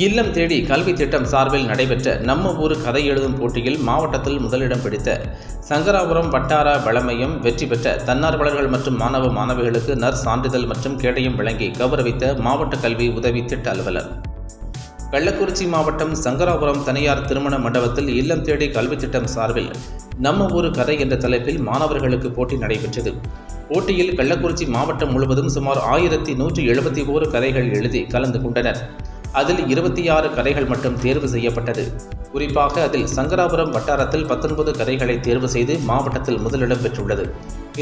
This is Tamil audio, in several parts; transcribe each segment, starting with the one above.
இல்லம் தேடி கல்வி திட்டம் சார்பில் நடைபெற்ற நம்ம ஊர் கதை எழுதும் போட்டியில் மாவட்டத்தில் முதலிடம் பிடித்த சங்கராபுரம் வட்டார வளமையம் வெற்றி பெற்ற தன்னார்வலர்கள் மற்றும் மாணவ மாணவிகளுக்கு நற்சான்றிதழ் மற்றும் கேடயம் வழங்கி கௌரவித்த மாவட்ட கல்வி உதவி திட்ட அலுவலர். கள்ளக்குறிச்சி மாவட்டம் சங்கராபுரம் தனியார் திருமண மண்டபத்தில் இல்லம் தேடி கல்வி திட்டம் சார்பில் நம்ம ஊர் கதை என்ற தலைப்பில் மாணவர்களுக்கு போட்டி நடைபெற்றது. போட்டியில் கள்ளக்குறிச்சி மாவட்டம் முழுவதும் சுமார் 1171 கதைகள் எழுதி கலந்து கொண்டனர். அதில் 26 கதைகள் மட்டும் தேர்வு செய்யப்பட்டது. குறிப்பாக அதில் சங்கராபுரம் வட்டாரத்தில் 19 கதைகளை தேர்வு செய்து மாவட்டத்தில் முதலிடம் பெற்றுள்ளது.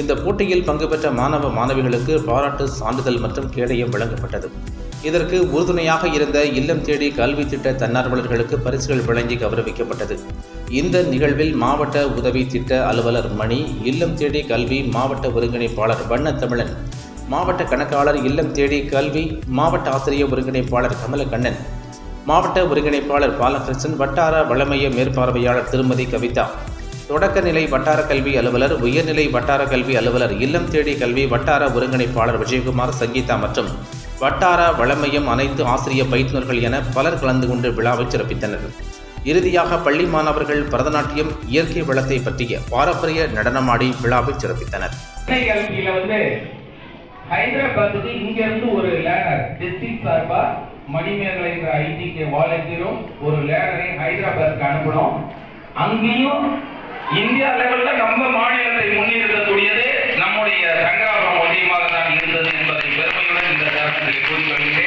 இந்த போட்டியில் பங்கு பெற்ற மாணவ மாணவிகளுக்கு பாராட்டு சான்றிதழ் மற்றும் கேடயம் வழங்கப்பட்டது. இதற்கு உறுதுணையாக இருந்த இல்லம் தேடி கல்வி திட்ட தன்னார்வலர்களுக்கு பரிசுகள் வழங்கி கௌரவிக்கப்பட்டது. இந்த நிகழ்வில் மாவட்ட உதவி திட்ட அலுவலர் மணி, இல்லம் தேடி கல்வி மாவட்ட ஒருங்கிணைப்பாளர் வண்ணத்தமிழன், மாவட்ட கணக்காளர் இல்லம் தேடி கல்வி மாவட்ட ஆசிரியர் ஒருங்கிணைப்பாளர் கமலக்கண்ணன், மாவட்ட ஒருங்கிணைப்பாளர் பாலகிருஷ்ணன், வட்டார வளமைய மேற்பார்வையாளர் திருமதி கவிதா, தொடக்கநிலை வட்டார கல்வி அலுவலர், உயர்நிலை வட்டார கல்வி அலுவலர், இல்லம் தேடி கல்வி வட்டார ஒருங்கிணைப்பாளர் விஜயகுமார், சங்கீதா மற்றும் வட்டார வளமையம் அனைத்து ஆசிரியர் பயிற்றுநர்கள் என பலர் கலந்து கொண்டு விழாவை சிறப்பித்தனர். இறுதியாக பள்ளி மாணவர்கள் பரதநாட்டியம், இயற்கை வளத்தை பற்றிய பாரம்பரிய நடனமாடி விழாவை சிறப்பித்தனர். ஹைதராபாத்துக்கு இங்கிருந்து ஒரு லேனர் டிஸ்ட்ரிக்ட் சார்பா மணிமேகலை என்ற ஐடிக்கு வாலண்டியரும் ஒரு லேனரை ஹைதராபாத்துக்கு அனுப்பணும். அங்கேயும் இந்தியா லெவலில் நம்ம மாநிலத்தை முன்னிறுத்தக்கூடியது நம்முடைய சங்கராபுரம் ஒன்றியமாக தான் இருந்தது என்பதை பெருமையுடன் இந்த தருணத்தில் கூறிக்கொள்கிறேன்.